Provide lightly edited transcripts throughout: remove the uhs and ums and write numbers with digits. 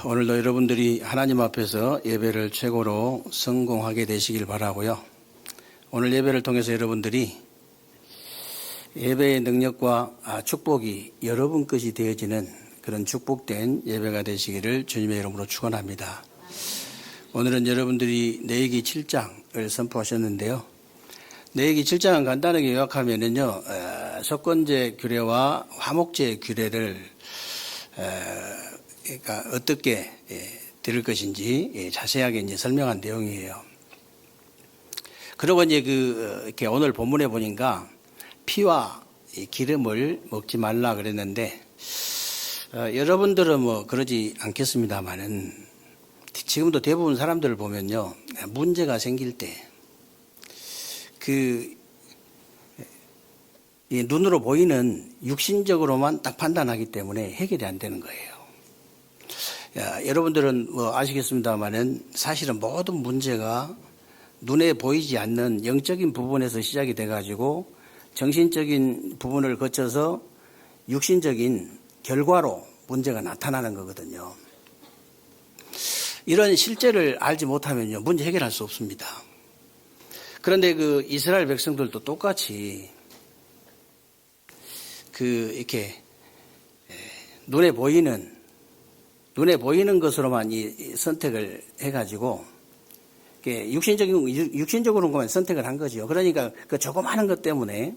오늘도 여러분들이 하나님 앞에서 예배를 최고로 성공하게 되시길 바라고요. 오늘 예배를 통해서 여러분들이 예배의 능력과 축복이 여러분 것이 되어지는 그런 축복된 예배가 되시기를 주님의 이름으로 축원합니다. 오늘은 여러분들이 레위기 7장을 선포하셨는데요. 레위기 7장은 간단하게 요약하면은요, 속건제 규례와 화목제 규례를 그러니까 어떻게 들을 것인지 자세하게 이제 설명한 내용이에요. 그리고 이제 이렇게 오늘 본문에 보니까 피와 기름을 먹지 말라 그랬는데, 여러분들은 뭐 그러지 않겠습니다만은 지금도 대부분 사람들을 보면요, 문제가 생길 때 눈으로 보이는 육신적으로만 딱 판단하기 때문에 해결이 안 되는 거예요. 여러분들은 뭐 아시겠습니다만은 사실은 모든 문제가 눈에 보이지 않는 영적인 부분에서 시작이 돼가지고 정신적인 부분을 거쳐서 육신적인 결과로 문제가 나타나는 거거든요. 이런 실제를 알지 못하면요, 문제 해결할 수 없습니다. 그런데 이스라엘 백성들도 똑같이 이렇게 눈에 보이는 것으로만 이 선택을 해가지고 육신적으로만 선택을 한 거죠. 그러니까 그 조그마한 것 때문에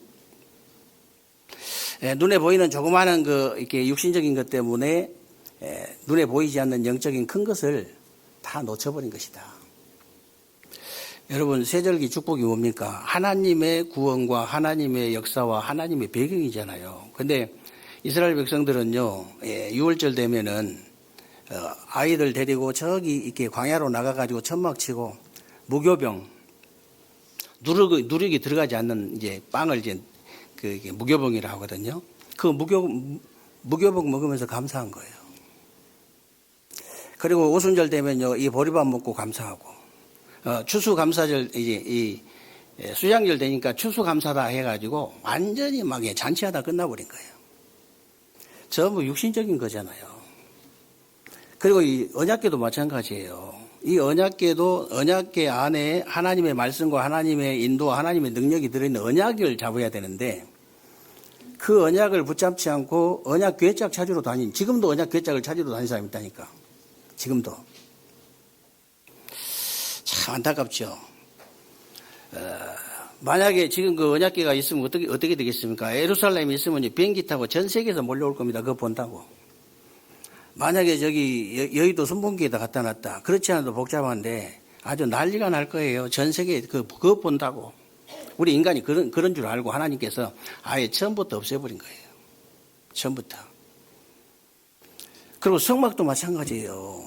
눈에 보이는 조그마한 이렇게 육신적인 것 때문에 눈에 보이지 않는 영적인 큰 것을 다 놓쳐버린 것이다. 여러분, 세절기 축복이 뭡니까? 하나님의 구원과 하나님의 역사와 하나님의 배경이잖아요. 근데 이스라엘 백성들은요, 6월절 되면은 아이들 데리고 저기 이렇게 광야로 나가가지고 천막 치고 무교병, 누룩이 들어가지 않는 이제 빵을 이제 무교병이라 하거든요. 그 무교병 먹으면서 감사한 거예요. 그리고 오순절 되면요, 이 보리밥 먹고 감사하고, 추수감사절, 이제 수양절 되니까 추수감사다 해가지고 완전히 막 잔치하다 끝나버린 거예요. 전부 육신적인 거잖아요. 그리고 이 언약궤도 마찬가지예요. 이 언약궤도 언약궤 안에 하나님의 말씀과 하나님의 인도와 하나님의 능력이 들어있는 언약을 잡아야 되는데, 그 언약을 붙잡지 않고 언약 궤짝 찾으러 지금도 언약 궤짝을 찾으러 다니는 사람이 있다니까. 지금도. 참 안타깝죠. 만약에 지금 그 언약궤가 있으면 어떻게 되겠습니까? 예루살렘에 있으면 비행기 타고 전 세계에서 몰려올 겁니다. 그거 본다고. 만약에 저기 여의도 순봉기에다 갖다 놨다. 그렇지 않아도 복잡한데 아주 난리가 날 거예요. 전 세계에 그거 본다고. 우리 인간이 그런 줄 알고 하나님께서 아예 처음부터 없애버린 거예요. 처음부터. 그리고 성막도 마찬가지예요.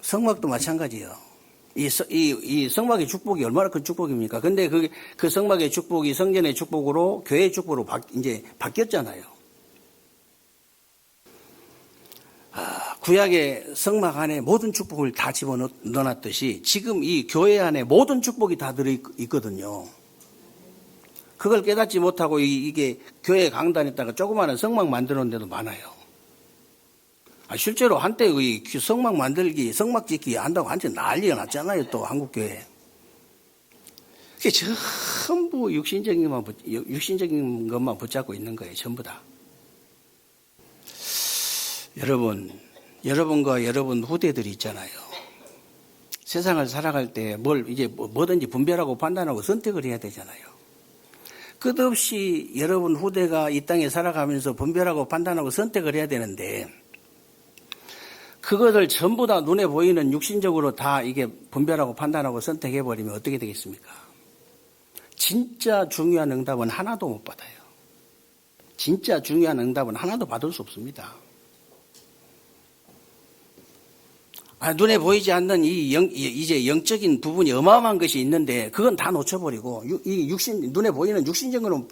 성막도 마찬가지예요. 이 성막의 축복이 얼마나 큰 축복입니까? 근데 그 성막의 축복이 성전의 축복으로 교회의 축복으로 이제 바뀌었잖아요. 구약의 성막 안에 모든 축복을 다 집어넣어놨듯이 지금 이 교회 안에 모든 축복이 다 들어있거든요. 그걸 깨닫지 못하고 이게 교회 강단에다가 조그마한 성막 만들어 놓은 데도 많아요. 실제로 한때 이 성막 만들기, 성막 짓기 한다고 한때 난리가 났잖아요. 또 한국교회. 그게 전부 육신적인 것만 붙잡고 있는 거예요. 전부 다. 여러분과 여러분 후대들이 있잖아요. 세상을 살아갈 때 뭐든지 분별하고 판단하고 선택을 해야 되잖아요. 끝없이 여러분 후대가 이 땅에 살아가면서 분별하고 판단하고 선택을 해야 되는데, 그것을 전부 다 눈에 보이는 육신적으로 다 이게 분별하고 판단하고 선택해버리면 어떻게 되겠습니까? 진짜 중요한 응답은 하나도 못 받아요. 진짜 중요한 응답은 하나도 받을 수 없습니다. 눈에 보이지 않는 이제 영적인 부분이 어마어마한 것이 있는데 그건 다 놓쳐버리고 눈에 보이는 육신적인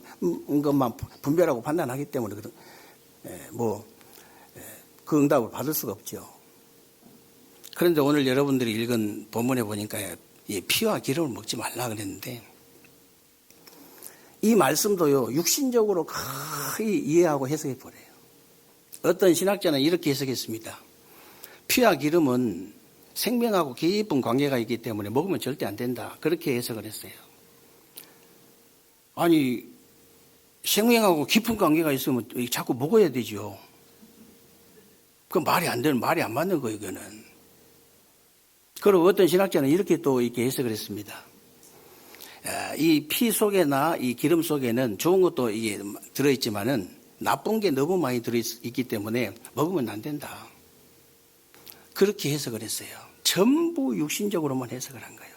것만 분별하고 판단하기 때문에 그 응답을 받을 수가 없죠. 그런데 오늘 여러분들이 읽은 본문에 보니까 피와 기름을 먹지 말라 그랬는데, 이 말씀도요, 육신적으로 거의 이해하고 해석해 버려요. 어떤 신학자는 이렇게 해석했습니다. 피와 기름은 생명하고 깊은 관계가 있기 때문에 먹으면 절대 안 된다. 그렇게 해석을 했어요. 아니, 생명하고 깊은 관계가 있으면 자꾸 먹어야 되죠. 그 말이 안 되는, 말이 안 맞는 거예요, 이거는. 그리고 어떤 신학자는 이렇게 또 이렇게 해석을 했습니다. 이 피 속에나 이 기름 속에는 좋은 것도 이게 들어있지만은 나쁜 게 너무 많이 들어있기 때문에 먹으면 안 된다. 그렇게 해석을 했어요. 전부 육신적으로만 해석을 한 거예요.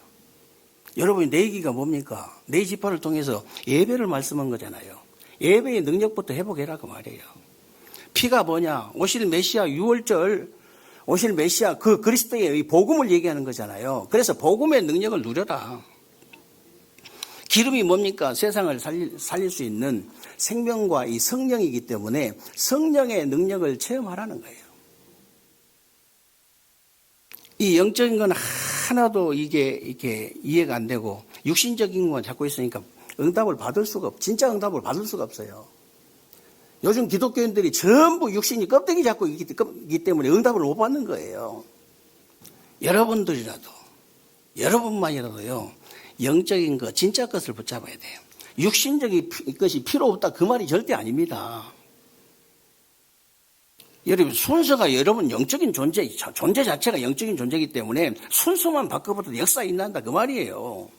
여러분이 내 얘기가 뭡니까? 내 지파를 통해서 예배를 말씀한 거잖아요. 예배의 능력부터 회복해라 그 말이에요. 피가 뭐냐? 오실 메시아 6월절 오실 메시아 그 그리스도의 복음을 얘기하는 거잖아요. 그래서 복음의 능력을 누려라. 기름이 뭡니까? 세상을 살릴 수 있는 생명과 이 성령이기 때문에 성령의 능력을 체험하라는 거예요. 이 영적인 건 하나도 이게 이해가 안 되고 육신적인 건 자꾸 있으니까 응답을 받을 수가 진짜 응답을 받을 수가 없어요. 요즘 기독교인들이 전부 육신이 껍데기 잡고 있기 때문에 응답을 못 받는 거예요. 여러분들이라도, 여러분만이라도요, 영적인 것, 진짜 것을 붙잡아야 돼요. 육신적인 것이 필요 없다 그 말이 절대 아닙니다. 여러분, 순서가 여러분 영적인 존재 자체가 영적인 존재이기 때문에 순서만 바꿔봐도 역사가 일어난다 그 말이에요.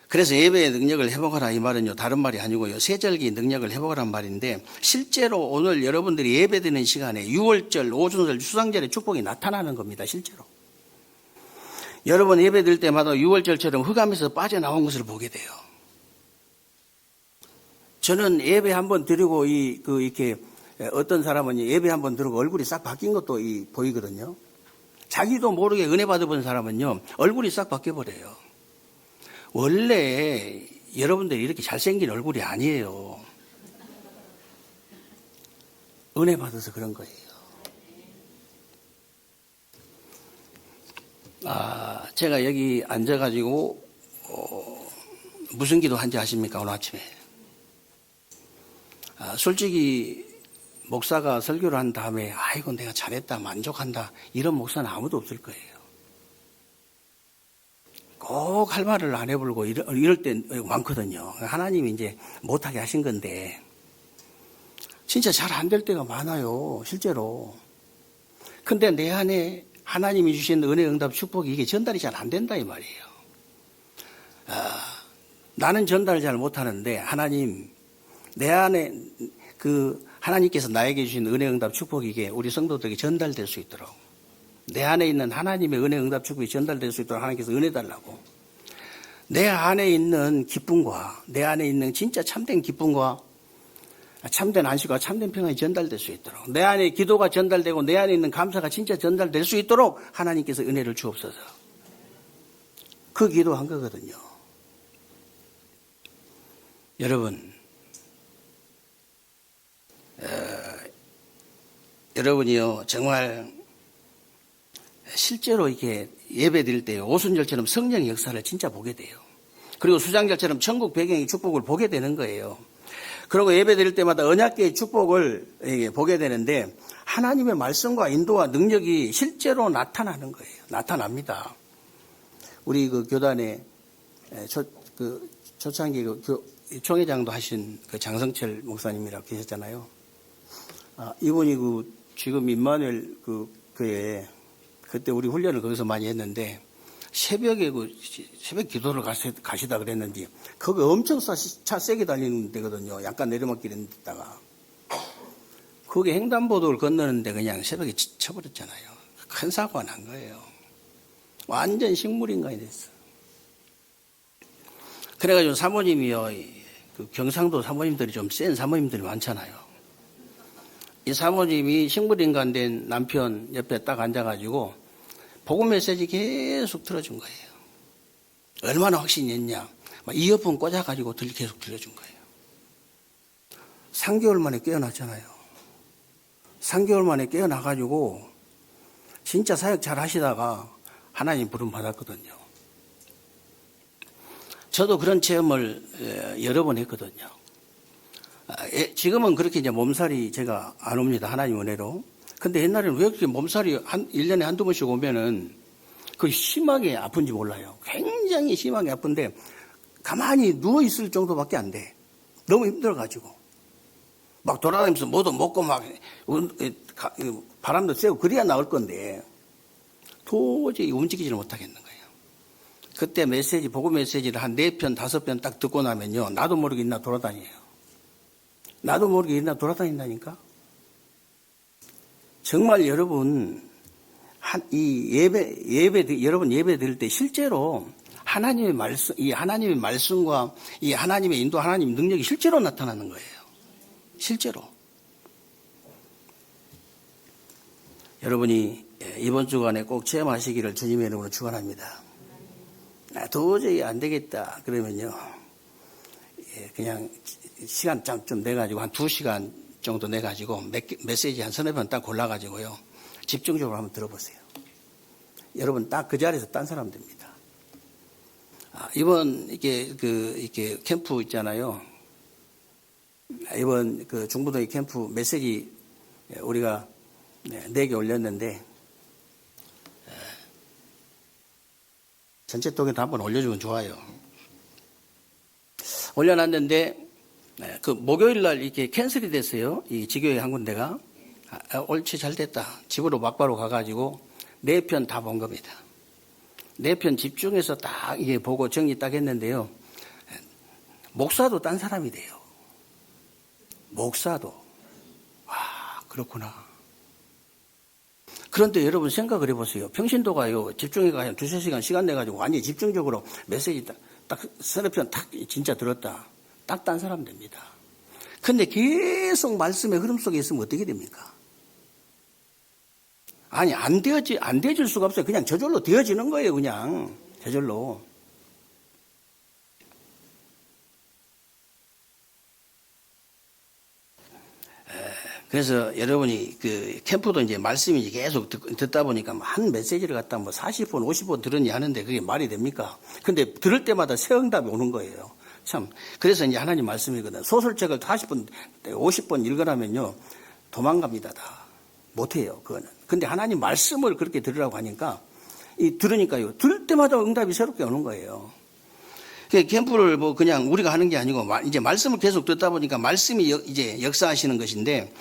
그래서 예배의 능력을 회복하라 이 말은요 다른 말이 아니고요 세절기 능력을 회복하란 말인데 실제로 오늘 여러분들이 예배드리는 시간에 6월절, 오순절, 수상절의 축복이 나타나는 겁니다. 실제로 여러분 예배드릴 때마다 6월절처럼 흑암에서 빠져나온 것을 보게 돼요. 저는 예배 한번 드리고 이렇게 어떤 사람은 예배 한번 드리고 얼굴이 싹 바뀐 것도 보이거든요. 자기도 모르게 은혜 받아본 사람은요 얼굴이 싹 바뀌어 버려요. 원래 여러분들이 이렇게 잘생긴 얼굴이 아니에요. 은혜 받아서 그런 거예요. 제가 여기 앉아가지고 무슨 기도 한지 아십니까? 오늘 아침에 솔직히 목사가 설교를 한 다음에 아이고 내가 잘했다 만족한다 이런 목사는 아무도 없을 거예요. 꼭 할 말을 안 해보고 이럴 때 많거든요. 하나님이 이제 못하게 하신 건데 진짜 잘 안 될 때가 많아요. 실제로. 근데 내 안에 하나님이 주신 은혜 응답 축복이 이게 전달이 잘 안 된다 이 말이에요. 나는 전달을 잘 못하는데 하나님 내 안에 하나님께서 나에게 주신 은혜 응답 축복이 이게 우리 성도들에게 전달될 수 있도록 내 안에 있는 하나님의 은혜 응답 축복이 전달될 수 있도록 하나님께서 은혜 달라고 내 안에 있는 기쁨과 내 안에 있는 진짜 참된 기쁨과 참된 안식과 참된 평안이 전달될 수 있도록 내 안에 기도가 전달되고 내 안에 있는 감사가 진짜 전달될 수 있도록 하나님께서 은혜를 주옵소서. 그 기도한 거거든요. 여러분 여러분이요 정말 실제로 이렇게 예배 드릴 때 오순절처럼 성령의 역사를 진짜 보게 돼요. 그리고 수장절처럼 천국 배경의 축복을 보게 되는 거예요. 그리고 예배 드릴 때마다 언약계의 축복을 보게 되는데 하나님의 말씀과 인도와 능력이 실제로 나타나는 거예요. 나타납니다. 우리 그 교단에 초창기 총회장도 하신 그 장성철 목사님이라고 계셨잖아요. 이분이 지금 임마누엘 교회 그때 우리 훈련을 거기서 많이 했는데 새벽에 새벽 기도를 가시다 그랬는지 거기 엄청 차 세게 달리는 데거든요. 약간 내리막길 있는 데다가 거기 횡단보도를 건너는데 그냥 새벽에 쳐버렸잖아요. 큰 사고가 난 거예요. 완전 식물인간이 됐어. 그래가지고 사모님이요, 경상도 사모님들이 좀 센 사모님들이 많잖아요. 이 사모님이 식물인간 된 남편 옆에 딱 앉아가지고 복음 메시지 계속 들어준 거예요. 얼마나 확신이 있냐. 이어폰 꽂아가지고 계속 들려준 거예요. 3개월 만에 깨어났잖아요. 3개월 만에 깨어나가지고 진짜 사역 잘 하시다가 하나님 부름 받았거든요. 저도 그런 체험을 여러 번 했거든요. 지금은 그렇게 이제 몸살이 제가 안 옵니다. 하나님 은혜로. 근데 옛날에는 왜 그렇게 몸살이 1년에 한두 번씩 오면은 그 심하게 아픈지 몰라요. 굉장히 심하게 아픈데 가만히 누워있을 정도밖에 안 돼. 너무 힘들어가지고. 막 돌아다니면서 뭐도 먹고 막 바람도 쐬고 그래야 나을 건데 도저히 움직이지를 못하겠는 거예요. 그때 메시지, 보고 메시지를 한 4편, 5편 딱 듣고 나면요. 나도 모르게 있나 돌아다녀요. 나도 모르게 있나 돌아다닌다니까. 정말 여러분, 여러분 예배 드릴 때 실제로 하나님의 말씀, 이 하나님의 말씀과 이 하나님의 인도, 하나님의 능력이 실제로 나타나는 거예요. 실제로. 여러분이 이번 주간에 꼭 체험하시기를 주님의 이름으로 축원합니다. 도저히 안 되겠다 그러면요. 그냥 시간 좀 내가지고 한 2시간 정도 내가지고 메시지 한 3-4편 딱 골라가지고요. 집중적으로 한번 들어보세요. 여러분 딱 그 자리에서 딴 사람 됩니다. 이번 이렇게 캠프 있잖아요. 이번 그 중부동의 캠프 메시지 우리가 4개 올렸는데 전체 통에도 한번 올려주면 좋아요. 올려놨는데 그 목요일 날 이렇게 캔슬이 됐어요. 이 지교회 한 군데가 옳지 잘 됐다. 집으로 막바로 가가지고 4편 다 본 겁니다. 4편 집중해서 딱 이게 보고 정리 딱 했는데요. 목사도 딴 사람이 돼요. 목사도. 그렇구나. 그런데 여러분 생각을 해보세요. 평신도가요, 집중해가 2-3시간 시간 내가지고 완전히 집중적으로 메시지 딱 3편 딱 진짜 들었다. 딱 딴 사람 됩니다. 근데 계속 말씀의 흐름 속에 있으면 어떻게 됩니까? 아니, 안 되어질 수가 없어요. 그냥 저절로 되어지는 거예요, 그냥. 저절로. 그래서 여러분이 그 캠프도 이제 말씀이 계속 듣다 보니까 한 메시지를 갖다 뭐 40번, 50번 들었니 하는데 그게 말이 됩니까? 근데 들을 때마다 새 응답이 오는 거예요. 참. 그래서 이제 하나님 말씀이거든. 소설책을 40번, 50번 읽으라면요. 도망갑니다, 다. 못해요, 그거는. 근데 하나님 말씀을 그렇게 들으라고 하니까, 들으니까요. 들을 때마다 응답이 새롭게 오는 거예요. 캠프를 뭐 그냥 우리가 하는 게 아니고 이제 말씀을 계속 듣다 보니까 말씀이 이제 역사하시는 것인데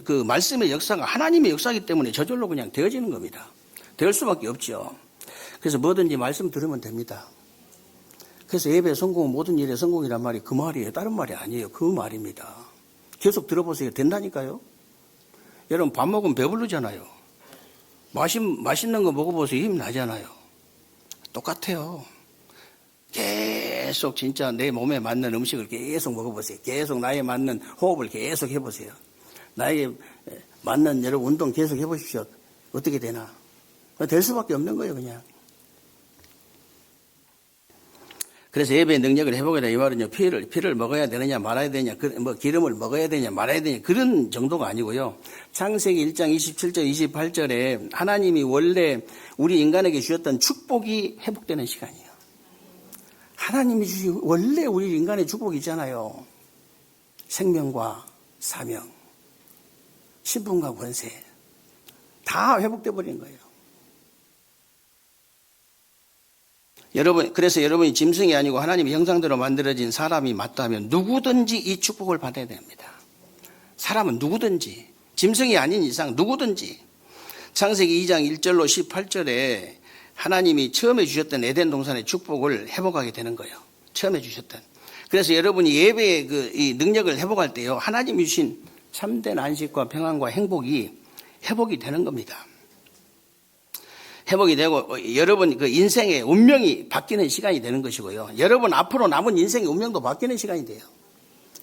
그 말씀의 역사가 하나님의 역사이기 때문에 저절로 그냥 되어지는 겁니다. 될 수밖에 없죠. 그래서 뭐든지 말씀 들으면 됩니다. 그래서 예배 성공은 모든 일의 성공이란 말이 그 말이에요. 다른 말이 아니에요. 그 말입니다. 계속 들어보세요. 된다니까요. 여러분 밥 먹으면 배부르잖아요. 맛있는 거 먹어보세요. 힘 나잖아요. 똑같아요. 계속 진짜 내 몸에 맞는 음식을 계속 먹어보세요. 계속 나에 맞는 호흡을 계속 해보세요. 나에게 맞는 여러분 운동 계속 해보십시오. 어떻게 되나? 될 수밖에 없는 거예요, 그냥. 그래서 예배의 능력을 회복해라 이 말은요, 피를 먹어야 되느냐 말아야 되느냐, 뭐 기름을 먹어야 되느냐 말아야 되느냐 그런 정도가 아니고요. 창세기 1장 27절 28절에 하나님이 원래 우리 인간에게 주셨던 축복이 회복되는 시간이에요. 하나님이 주신 원래 우리 인간의 축복이 있잖아요. 생명과 사명, 신분과 권세 다 회복돼 버린 거예요. 그래서 여러분이 짐승이 아니고 하나님의 형상대로 만들어진 사람이 맞다면 누구든지 이 축복을 받아야 됩니다. 사람은 누구든지, 짐승이 아닌 이상 누구든지. 창세기 2장 1절로 18절에 하나님이 처음에 주셨던 에덴 동산의 축복을 회복하게 되는 거예요. 처음에 주셨던. 그래서 여러분이 예배의 이 능력을 회복할 때요, 하나님이 주신 참된 안식과 평안과 행복이 회복이 되는 겁니다. 회복이 되고 여러분 그 인생의 운명이 바뀌는 시간이 되는 것이고요. 여러분 앞으로 남은 인생의 운명도 바뀌는 시간이 돼요.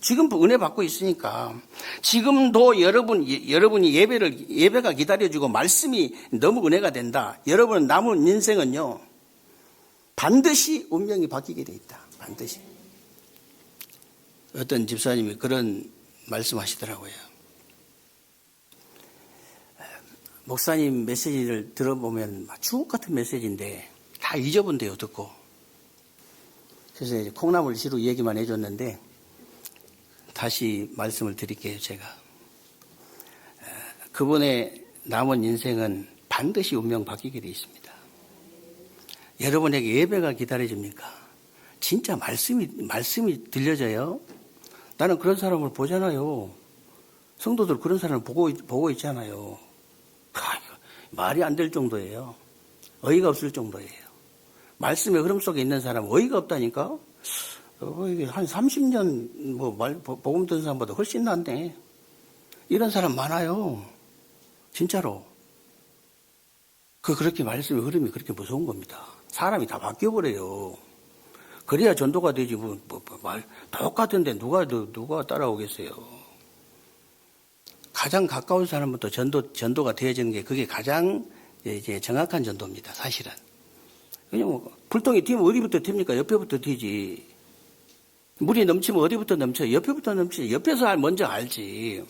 지금 은혜 받고 있으니까 지금도 여러분이 예배가 기다려지고 말씀이 너무 은혜가 된다. 여러분 남은 인생은요 반드시 운명이 바뀌게 돼 있다. 반드시. 어떤 집사님이 그런 말씀하시더라고요. 목사님 메시지를 들어보면 주옥 같은 메시지인데 다 잊어본대요, 듣고. 그래서 이제 콩나물 시루 얘기만 해줬는데 다시 말씀을 드릴게요, 제가. 그분의 남은 인생은 반드시 운명 바뀌게 되어 있습니다. 여러분에게 예배가 기다려집니까? 진짜 말씀이 들려져요? 나는 그런 사람을 보잖아요. 성도들 그런 사람을 보고 있잖아요. 말이 안 될 정도예요. 어이가 없을 정도예요. 말씀의 흐름 속에 있는 사람은 어이가 없다니까? 이게 한 30년 복음 듣는 사람보다 훨씬 낫네. 이런 사람 많아요. 진짜로. 그렇게 말씀의 흐름이 그렇게 무서운 겁니다. 사람이 다 바뀌어버려요. 그래야 전도가 되지, 똑같은데 누가 따라오겠어요. 가장 가까운 사람부터 전도가 되어지는 게 그게 가장 이제 정확한 전도입니다, 사실은. 그냥 불똥이 튀면 어디부터 튑니까? 옆에부터 튀지. 물이 넘치면 어디부터 넘쳐요? 옆에부터 넘치지. 옆에서 먼저 알지.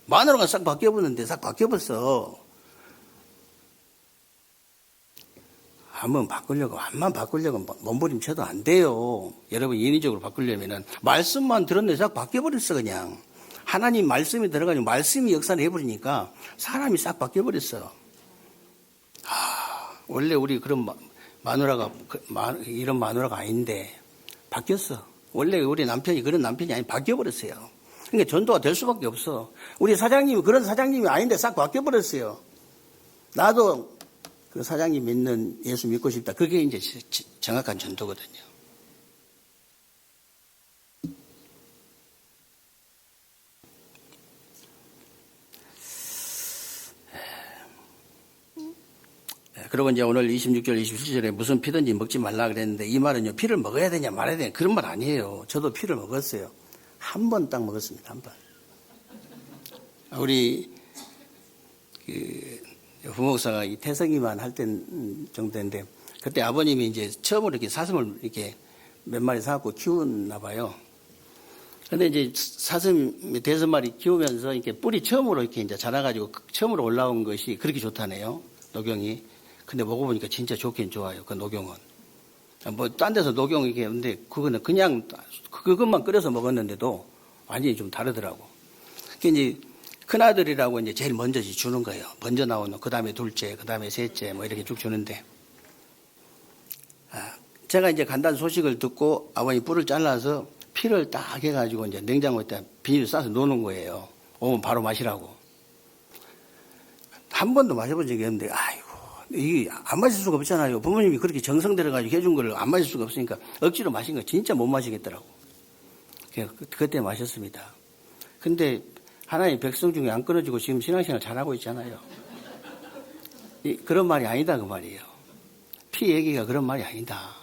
마누라가 싹 바뀌어버렸는데 싹 바뀌어버렸어. 암만 바꾸려고 몸부림쳐도 안 돼요. 여러분 인위적으로 바꾸려면은 말씀만 들었는데 싹 바뀌어버렸어 그냥. 하나님 말씀이 들어가지고 말씀이 역사를 해버리니까 사람이 싹 바뀌어버렸어. 원래 우리 그런 마누라가 이런 마누라가 아닌데 바뀌었어. 원래 우리 남편이 그런 남편이 아니 바뀌어버렸어요. 그러니까 전도가 될 수밖에 없어. 우리 사장님이 그런 사장님이 아닌데 싹 바뀌어버렸어요. 나도 그 사장님 믿는 예수 믿고 싶다. 그게 이제 정확한 전도거든요. 그리고 이제 오늘 26절, 27절에 무슨 피든지 먹지 말라 그랬는데 이 말은요, 피를 먹어야 되냐 말아야 되냐 그런 말 아니에요. 저도 피를 먹었어요. 한 번 딱 먹었습니다. 한 번. 우리 부목사가 이 태성이만 할 때 정도인데 그때 아버님이 이제 처음으로 이렇게 사슴을 이렇게 몇 마리 사갖고 키웠나 봐요. 근데 이제 사슴이 5마리 키우면서 이렇게 뿔이 처음으로 이렇게 이제 자라가지고 처음으로 올라온 것이 그렇게 좋다네요. 녹용이. 근데 먹어보니까 진짜 좋긴 좋아요. 그 녹용은. 뭐 딴 데서 녹용 이렇게 했는데 그거는 그냥 그것만 끓여서 먹었는데도 완전히 좀 다르더라고. 그 이제 큰아들이라고 이제 제일 먼저 주는 거예요. 먼저 나오는, 그 다음에 둘째, 그 다음에 셋째, 뭐 이렇게 쭉 주는데. 제가 이제 간단 소식을 듣고 아버님 뿔을 잘라서 피를 딱 해가지고 이제 냉장고에다 비닐 싸서 놓는 거예요. 오면 바로 마시라고. 한 번도 마셔본 적이 없는데, 아이고, 이게 안 마실 수가 없잖아요. 부모님이 그렇게 정성 들여가지고 해준 걸 안 마실 수가 없으니까 억지로 마신 거 진짜 못 마시겠더라고. 그때 마셨습니다. 근데 하나님 백성 중에 안 끊어지고 지금 신앙생활 잘하고 있잖아요. 그런 말이 아니다 그 말이에요. 피 얘기가 그런 말이 아니다.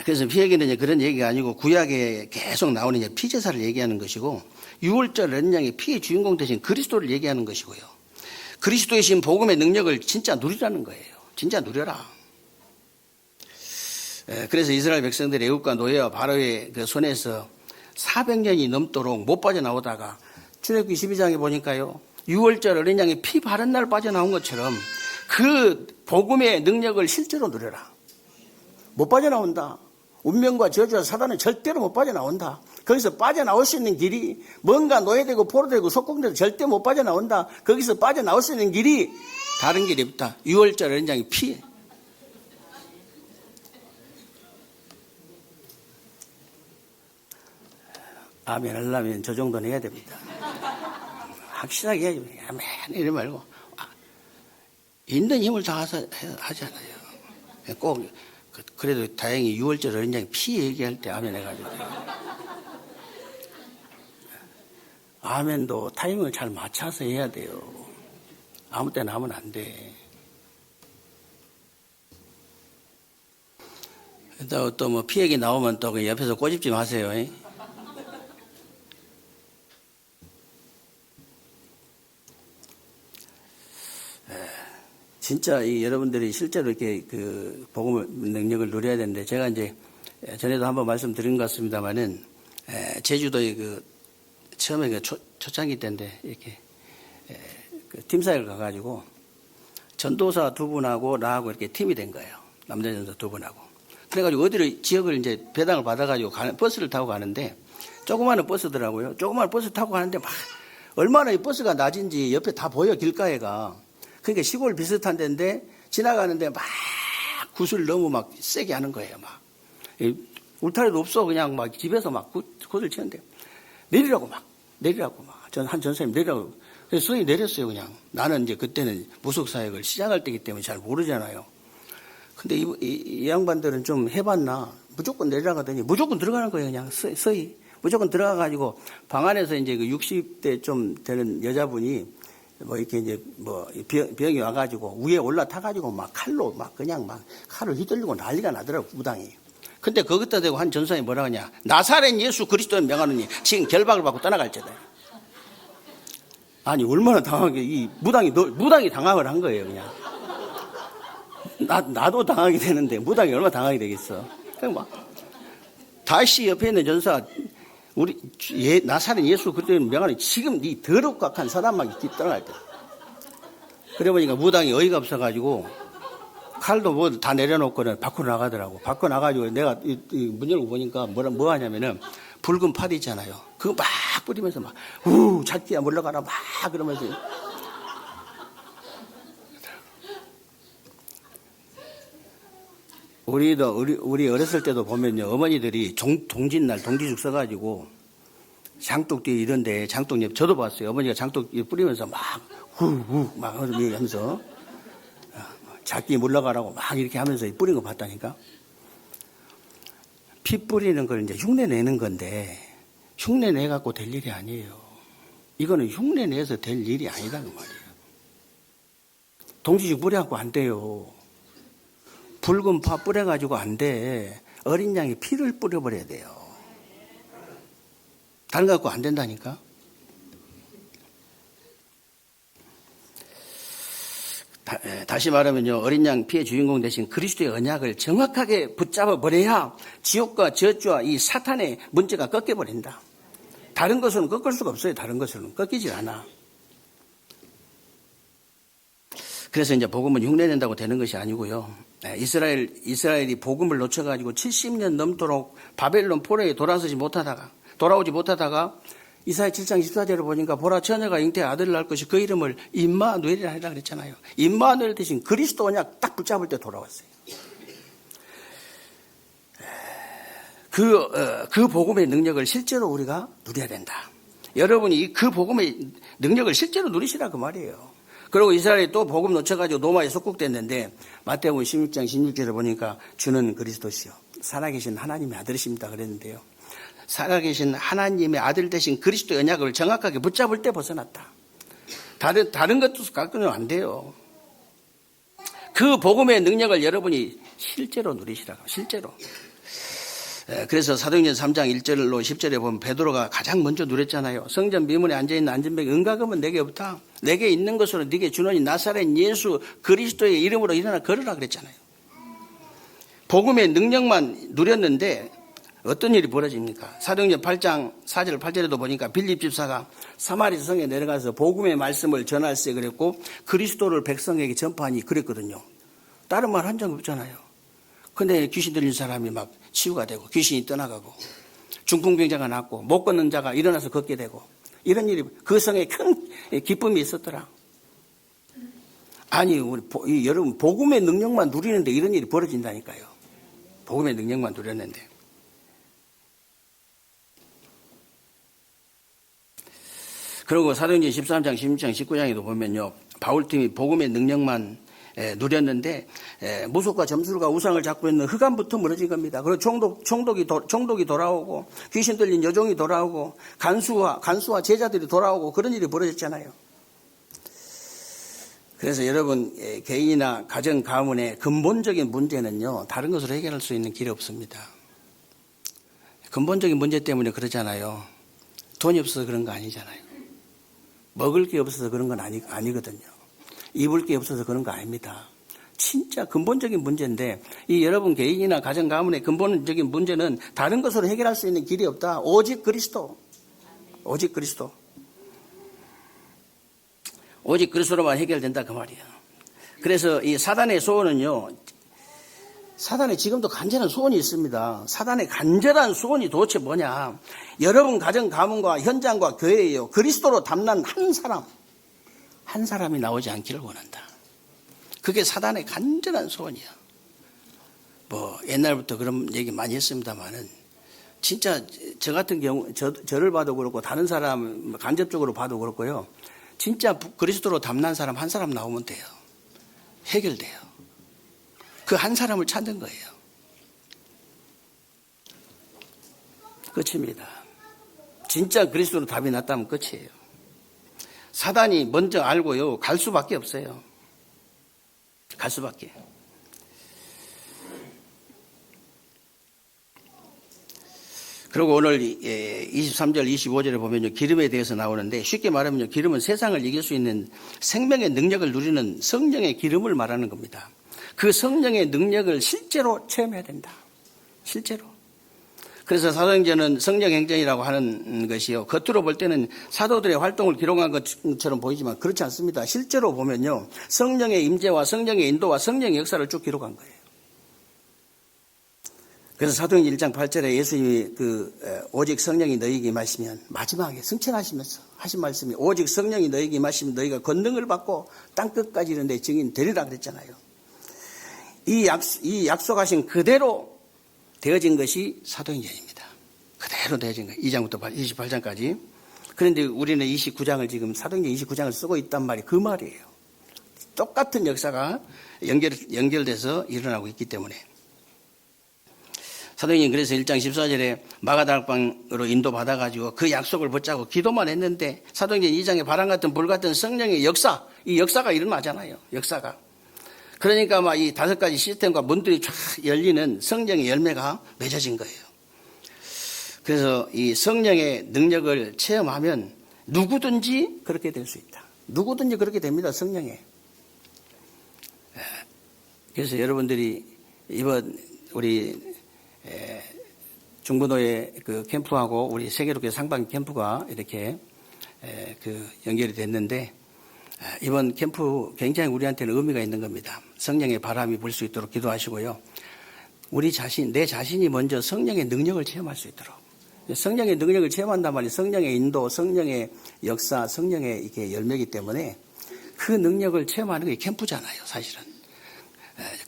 그래서 피 얘기는 이제 그런 얘기가 아니고 구약에 계속 나오는 이제 피제사를 얘기하는 것이고 6월절 어린 양의 피의 주인공 대신 그리스도를 얘기하는 것이고요. 그리스도의 신 복음의 능력을 진짜 누리라는 거예요. 진짜 누려라. 그래서 이스라엘 백성들이 애국과 노예와 바로의 그 손에서 400년이 넘도록 못 빠져나오다가 출애굽기 12장에 보니까요. 6월절 어린 양이 피 바른 날 빠져나온 것처럼 그 복음의 능력을 실제로 누려라. 못 빠져나온다. 운명과 저주와 사단은 절대로 못 빠져나온다. 거기서 빠져나올 수 있는 길이 뭔가 노예되고 포로되고 속공돼도 절대 못 빠져나온다. 거기서 빠져나올 수 있는 길이 다른 길이 없다. 6월절 어린 양이 피. 아멘 하려면 저 정도는 해야 됩니다. 확실하게 해야지. 아멘 이러지 말고 있는 힘을 다해서 하잖아요. 꼭 그래도 다행히 6월절 어린 양이 피 얘기할 때 아멘 해가지고 아멘도 타이밍을 잘 맞춰서 해야 돼요. 아무 때나 하면 안 돼. 또 뭐 피 얘기 나오면 또 옆에서 꼬집지 마세요. 진짜 여러분들이 실제로 이렇게 그 복음의 능력을 누려야 되는데 제가 이제 전에도 한번 말씀드린 것 같습니다만은 제주도에 그 처음에 그 초창기 때인데 이렇게 그 팀사역을 가가지고 전도사 2분하고 나하고 이렇게 팀이 된 거예요. 남자 전도사 2분하고 그래가지고 어디를 지역을 이제 배당을 받아가지고 버스를 타고 가는데 조그마한 버스더라고요. 조그마한 버스 타고 가는데 막 얼마나 이 버스가 낮은지 옆에 다 보여 길가에가. 그러니까 시골 비슷한 데인데 지나가는데 막 굿을 너무 막 세게 하는 거예요. 막 울타리도 없어 그냥 막 집에서 막 굿을 치는데 내리라고 막 한 전사님 내리라고. 그래서 서희 내렸어요 그냥. 나는 이제 그때는 무속사역을 시작할 때이기 때문에 잘 모르잖아요. 근데 이 양반들은 좀 해봤나 무조건 내리라고 하더니 무조건 들어가는 거예요 그냥 서희. 무조건 들어가가지고 방 안에서 이제 그 60대 좀 되는 여자분이 뭐 이렇게 이제 뭐 병이 와가지고 위에 올라타가지고 막 칼로 막 그냥 막 칼을 휘둘리고 난리가 나더라고 무당이. 근데 거기다 대고 한 전사님이 뭐라 하냐. 나사렛 예수 그리스도의 명하느니 지금 결박을 받고 떠나갈지다. 아니 얼마나 당하게 이 무당이 당황을 한 거예요 그냥. 나도 당하게 되는데 무당이 얼마나 당하게 되겠어. 그냥 막 다시 옆에 있는 전사 우리 나사렛 예수 그리스도의 명하느니 지금 이 더럽고 악한 사람만 떠나갈 때. 그래 보니까 무당이 어이가 없어가지고 칼도 뭐 다 내려놓고는 밖으로 나가더라고. 밖으로 나가지고 내가 문 열고 보니까 뭐 하냐면은 붉은 파도 있잖아요. 그거 막 뿌리면서 막 자기야 물러가라 막 그러면서. 우리 어렸을 때도 보면요 어머니들이 동짓날 동지죽 써가지고 장독 뒤에 이런데 장독 옆 저도 봤어요. 어머니가 장독 뿌리면서 막 후후 막 하면서 자기 물러가라고 막 이렇게 하면서 뿌린 거 봤다니까. 피 뿌리는 걸 이제 흉내 내는 건데 흉내 내 갖고 될 일이 아니에요. 이거는 흉내 내서 될 일이 아니다 그 말이에요. 동지죽 뿌려갖고 안 돼요. 붉은 파 뿌려가지고 안 돼. 어린 양이 피를 뿌려버려야 돼요. 다른 거 갖고 안 된다니까. 다시 말하면요 어린 양 피의 주인공 대신 그리스도의 언약을 정확하게 붙잡아 버려야 지옥과 저주와 이 사탄의 문제가 꺾여버린다. 다른 것은 꺾을 수가 없어요. 다른 것은 꺾이질 않아. 그래서 이제 복음은 흉내낸다고 되는 것이 아니고요. 이스라엘이 복음을 놓쳐가지고 70년 넘도록 바벨론 포로에 돌아오지 못하다가 이사야 7장 14절을 보니까 보라 처녀가 잉태에 아들을 낳을 것이 그 이름을 임마누엘이라 하라 그랬잖아요. 임마누엘 대신 그리스도 언약 딱 붙잡을 때 돌아왔어요. 그 복음의 능력을 실제로 우리가 누려야 된다. 여러분이 그 복음의 능력을 실제로 누리시라 그 말이에요. 그리고 이스라엘이 또 복음 놓쳐가지고 노마에 속국됐는데 마태복음 16장 16절을 보니까 주는 그리스도시요 살아계신 하나님의 아들이십니다 그랬는데요. 살아계신 하나님의 아들 되신 그리스도의 언약을 정확하게 붙잡을 때 벗어났다. 다른 것도 갖고는 안 돼요. 그 복음의 능력을 여러분이 실제로 누리시라고 실제로. 그래서 사도행전 3장 1절로 10절에 보면 베드로가 가장 먼저 누렸잖아요. 성전 미문에 앉아있는 안전병이 은가금은 내게 없다. 내게 있는 것으로 네게 주노니 나사렛 예수 그리스도의 이름으로 일어나 걸으라 그랬잖아요. 복음의 능력만 누렸는데 어떤 일이 벌어집니까? 사도행전 8장 4절 8절에도 보니까 빌립 집사가 사마리 성에 내려가서 복음의 말씀을 전할세 그랬고 그리스도를 백성에게 전파하니 그랬거든요. 다른 말 한 적 없잖아요. 근데 귀신 들린 사람이 막 치유가 되고 귀신이 떠나가고 중풍병자가 낫고 못 걷는 자가 일어나서 걷게 되고 이런 일이 그 성에 큰 기쁨이 있었더라. 아니 여러분 복음의 능력만 누리는데 이런 일이 벌어진다니까요. 복음의 능력만 누렸는데. 그리고 사도행전 13장, 16장, 19장에도 보면요. 바울팀이 복음의 능력만 누렸는데 무속과 점술과 우상을 잡고 있는 흑암부터 무너진 겁니다. 그리고 총독이 돌아오고 귀신 들린 여종이 돌아오고 간수와 제자들이 돌아오고 그런 일이 벌어졌잖아요. 그래서 여러분 개인이나 가정 가문의 근본적인 문제는요. 다른 것으로 해결할 수 있는 길이 없습니다. 근본적인 문제 때문에 그러잖아요. 돈이 없어서 그런 거 아니잖아요. 먹을 게 없어서 그런 건 아니거든요. 입을 게 없어서 그런 거 아닙니다. 진짜 근본적인 문제인데 이 여러분 개인이나 가정 가문의 근본적인 문제는 다른 것으로 해결할 수 있는 길이 없다. 오직 그리스도. 오직 그리스도. 오직 그리스도로만 해결된다 그 말이에요. 그래서 이 사단의 소원은요. 사단의 지금도 간절한 소원이 있습니다. 사단의 간절한 소원이 도대체 뭐냐? 여러분 가정 가문과 현장과 교회에요. 그리스도로 담난 한 사람이 나오지 않기를 원한다. 그게 사단의 간절한 소원이야. 뭐 옛날부터 그런 얘기 많이 했습니다만은 진짜 저 같은 경우 저를 봐도 그렇고 다른 사람 간접적으로 봐도 그렇고요. 진짜 그리스도로 담난 사람 한 사람 나오면 돼요. 해결돼요. 그 한 사람을 찾는 거예요. 끝입니다. 진짜 그리스도로 답이 났다면 끝이에요. 사단이 먼저 알고요. 갈 수밖에 없어요. 갈 수밖에. 그리고 오늘 23절, 25절에 보면 기름에 대해서 나오는데 쉽게 말하면 기름은 세상을 이길 수 있는 생명의 능력을 누리는 성령의 기름을 말하는 겁니다. 그 성령의 능력을 실제로 체험해야 된다. 실제로. 그래서 사도행전은 성령행전이라고 하는 것이요. 겉으로 볼 때는 사도들의 활동을 기록한 것처럼 보이지만 그렇지 않습니다. 실제로 보면요. 성령의 임재와 성령의 인도와 성령의 역사를 쭉 기록한 거예요. 그래서 사도행전 1장 8절에 예수님이 오직 성령이 너희에게 임하시면 마지막에 승천하시면서 하신 말씀이 오직 성령이 너희에게 임하시면 너희가 권능을 받고 땅끝까지 이르는 데 증인 되리라 그랬잖아요. 이 약속하신 그대로 되어진 것이 사도행전입니다. 그대로 되어진 거예요. 2장부터 28장까지. 그런데 우리는 29장을 지금 사도행전 29장을 쓰고 있단 말이 그 말이에요. 똑같은 역사가 연결돼서 일어나고 있기 때문에. 사도행전 그래서 1장 14절에 마가다락방으로 인도받아가지고 그 약속을 붙잡고 기도만 했는데 사도행전 2장에 바람 같은 불 같은 성령의 역사, 이 역사가 일어나잖아요. 역사가. 그러니까 막 이 5가지 시스템과 문들이 쫙 열리는 성령의 열매가 맺어진 거예요. 그래서 이 성령의 능력을 체험하면 누구든지 그렇게 될 수 있다. 누구든지 그렇게 됩니다. 성령에. 그래서 여러분들이 이번 우리 중부노예 그 캠프하고 우리 세계로교회 상반 캠프가 이렇게 연결이 됐는데 이번 캠프 굉장히 우리한테는 의미가 있는 겁니다. 성령의 바람이 불 수 있도록 기도하시고요. 내 자신이 먼저 성령의 능력을 체험할 수 있도록. 성령의 능력을 체험한단 말이 성령의 인도, 성령의 역사, 성령의 이게 열매이기 때문에 그 능력을 체험하는 게 캠프잖아요, 사실은.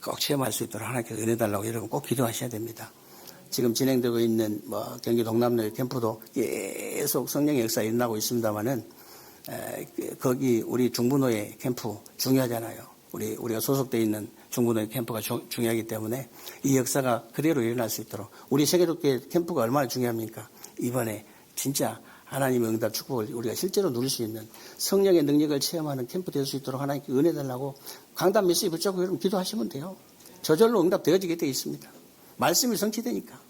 꼭 체험할 수 있도록 하나님께서 은혜 달라고 여러분 꼭 기도하셔야 됩니다. 지금 진행되고 있는 경기 동남로의 캠프도 계속 성령의 역사가 일어나고 있습니다만은 거기 우리 중부노예 캠프 중요하잖아요. 우리가 소속되어 있는 중부노예 캠프가 중요하기 때문에 이 역사가 그대로 일어날 수 있도록 우리 세계로교회 캠프가 얼마나 중요합니까? 이번에 진짜 하나님의 응답 축복을 우리가 실제로 누릴 수 있는 성령의 능력을 체험하는 캠프 될 수 있도록 하나님께 은혜 달라고 강단 메시지 붙잡고 여러분 기도하시면 돼요. 저절로 응답 되어지게 되어 있습니다. 말씀이 성취되니까.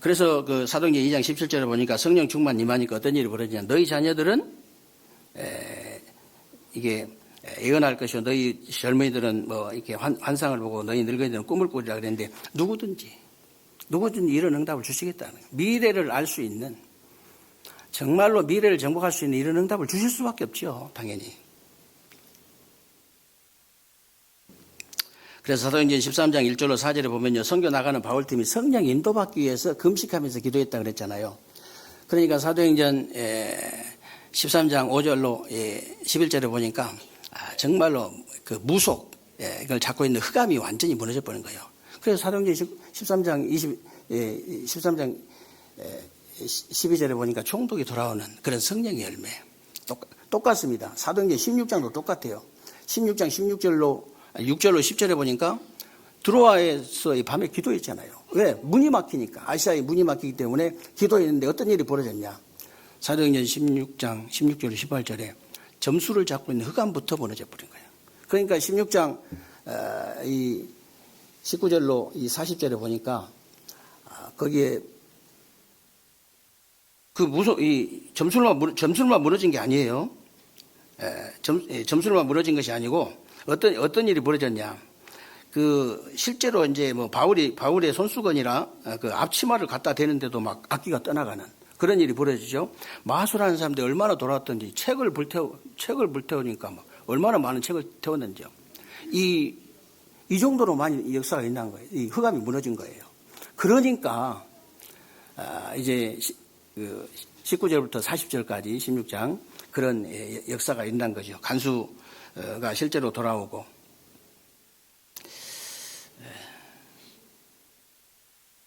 그래서 그 사도행전 2장 17절에 보니까 성령 충만 임하니까 어떤 일이 벌어지냐. 너희 자녀들은 이게 예언할 것이요. 너희 젊은이들은 이렇게 환상을 보고 너희 늙은이들은 꿈을 꾸리라 그랬는데 누구든지 이런 응답을 주시겠다는 거예요. 미래를 알 수 있는 정말로 미래를 정복할 수 있는 이런 응답을 주실 수밖에 없죠. 당연히. 그래서 사도행전 13장 1절로 4절에 보면요. 선교 나가는 바울팀이 성령 인도받기 위해서 금식하면서 기도했다 그랬잖아요. 그러니까 사도행전 13장 5절로 11절에 보니까 정말로 그 무속 이걸 잡고 있는 흑암이 완전히 무너져 버린 거예요. 그래서 사도행전 13장 12절에 보니까 총독이 돌아오는 그런 성령의 열매. 똑같습니다. 사도행전 16장도 똑같아요. 16장 6절로 10절에 보니까 드로아에서 이 밤에 기도했잖아요. 왜? 문이 막히니까. 아시아에 문이 막히기 때문에 기도했는데 어떤 일이 벌어졌냐. 사도행전 16장 16절 18절에 점수를 잡고 있는 흑암부터 무너져 버린 거예요. 그러니까 16장 이 19절로 이 40절에 보니까 거기에 이 점술만 무너진 게 아니에요. 점술만 무너진 것이 아니고 어떤 일이 벌어졌냐. 실제로 이제 바울의 손수건이나 그 앞치마를 갖다 대는데도 막 악기가 떠나가는 그런 일이 벌어지죠. 마술하는 사람들이 얼마나 돌아왔던지 책을 불태우니까 막 얼마나 많은 책을 태웠는지요. 이 정도로 많이 역사가 있는 거예요. 이 흑암이 무너진 거예요. 그러니까 이제 19절부터 40절까지 16장 그런 역사가 있는 거죠. 간수가 실제로 돌아오고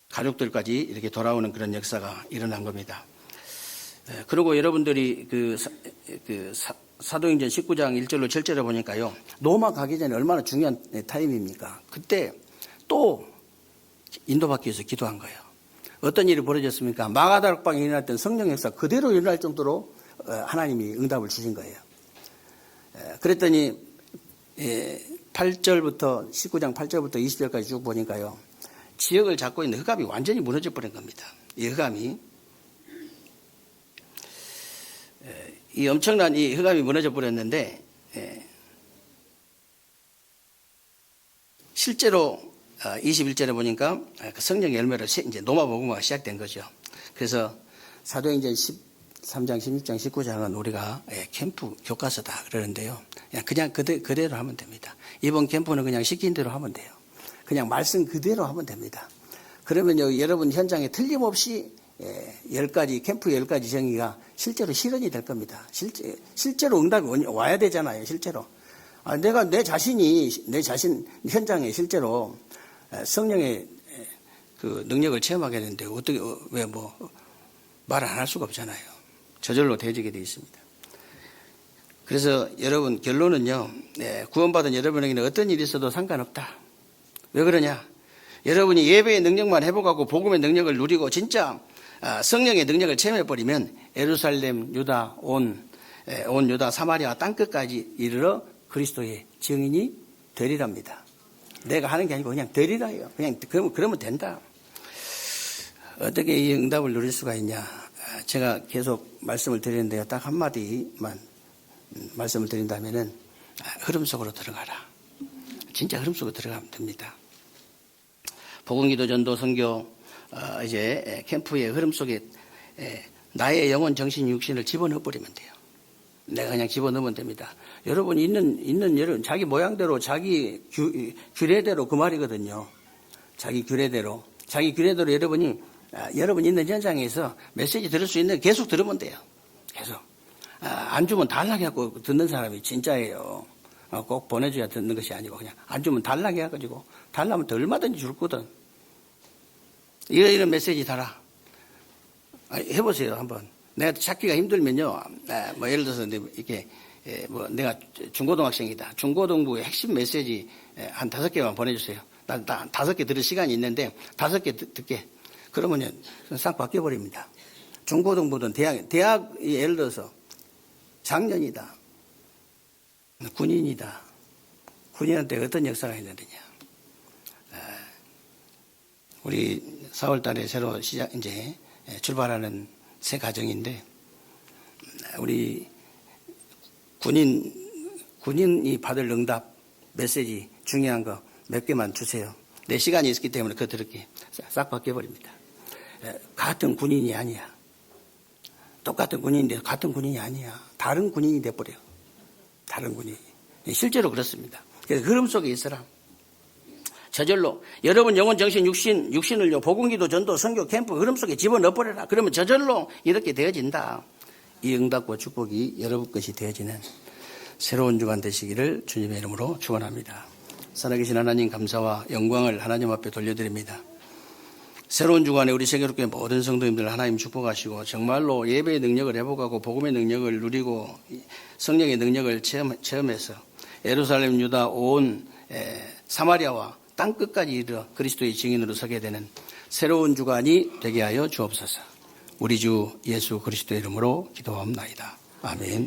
가족들까지 이렇게 돌아오는 그런 역사가 일어난 겁니다. 그리고 여러분들이 사도행전 19장 1절로 7절에 보니까요. 로마 가기 전에 얼마나 중요한 타임입니까? 그때 또 인도받기 위해서 기도한 거예요. 어떤 일이 벌어졌습니까? 마가다락방에 일어났던 성령 역사 그대로 일어날 정도로 하나님이 응답을 주신 거예요. 그랬더니 8절부터 19장 8절부터 20절까지 쭉 보니까요. 지역을 잡고 있는 흑암이 완전히 무너져 버린 겁니다. 이 흑암이 이 엄청난 이 흑암이 무너져 버렸는데 실제로 21절에 보니까 성령의 열매로 이제 노마복음화가 시작된 거죠. 그래서 사도행전 13장, 16장, 19장은 우리가 캠프 교과서다 그러는데요. 그냥 그대로 하면 됩니다. 이번 캠프는 그냥 시킨 대로 하면 돼요. 그냥 말씀 그대로 하면 됩니다. 그러면 여러분 현장에 틀림없이 10가지, 캠프 10가지 정의가 실제로 실현이 될 겁니다. 실제로 응답이 와야 되잖아요, 실제로. 내가 내 자신 현장에 실제로 성령의 그 능력을 체험하게 되는데 어떻게, 왜 말을 안 할 수가 없잖아요. 저절로 되어지게 되어 있습니다. 그래서 여러분 결론은요, 구원받은 여러분에게는 어떤 일이 있어도 상관없다. 왜 그러냐? 여러분이 예배의 능력만 회복하고 복음의 능력을 누리고 진짜 성령의 능력을 체험해버리면 예루살렘, 유다, 온 유다, 사마리아 땅끝까지 이르러 그리스도의 증인이 되리랍니다. 내가 하는 게 아니고 그냥 되리라요. 그냥 그러면 된다. 어떻게 이 응답을 누릴 수가 있냐? 제가 계속 말씀을 드리는데요. 딱 한마디만 말씀을 드린다면은 흐름 속으로 들어가라. 진짜 흐름 속으로 들어가면 됩니다. 복음기도 전도 선교 이제 캠프의 흐름 속에 나의 영혼, 정신, 육신을 집어넣어 버리면 돼요. 내가 그냥 집어넣으면 됩니다. 여러분 있는 여러분 자기 모양대로 자기 규례대로 그 말이거든요. 자기 규례대로 여러분이 있는 현장에서 메시지 들을 수 있는 계속 들으면 돼요. 계속 안 주면 달라게 하고 듣는 사람이 진짜예요. 꼭 보내줘야 듣는 것이 아니고 그냥 안 주면 달라게 해가지고 달라면 더 얼마든지 줄 거든. 이런 메시지 달아. 해보세요 한번. 내가 찾기가 힘들면요. 예를 들어서 이렇게 내가 중고등학생이다. 중고등부의 핵심 메시지 한 5개만 보내주세요. 난 5개 들을 시간이 있는데 5개 듣게. 그러면요 싹 바뀌어버립니다. 중고등부든 대학이 예를 들어서 장년이다. 군인이다. 군인한테 어떤 역사가 있느냐. 우리 4월 달에 새로 이제 출발하는 새 가정인데, 우리 군인이 받을 응답, 메시지, 중요한 거 몇 개만 주세요. 내 시간이 있기 때문에 그거 들을게. 싹 바뀌어버립니다. 같은 군인이 아니야. 똑같은 군인인데 같은 군인이 아니야. 다른 군인이 돼버려요. 다른 군인이. 실제로 그렇습니다. 그래서 흐름 속에 있어라. 저절로 여러분 영혼, 정신, 육신을요 복음기도, 전도, 선교, 캠프 흐름 속에 집어넣어버려라. 그러면 저절로 이렇게 되어진다. 이 응답과 축복이 여러분 것이 되어지는 새로운 주간 되시기를 주님의 이름으로 축원합니다. 살아계신 하나님 감사와 영광을 하나님 앞에 돌려드립니다. 새로운 주간에 우리 세계롭게 모든 성도님들 하나님 축복하시고 정말로 예배의 능력을 회복하고 복음의 능력을 누리고 성령의 능력을 체험해서 예루살렘, 유다, 온 사마리아와 땅끝까지 이르러 그리스도의 증인으로 서게 되는 새로운 주간이 되게 하여 주옵소서. 우리 주 예수 그리스도의 이름으로 기도합나이다. 아멘.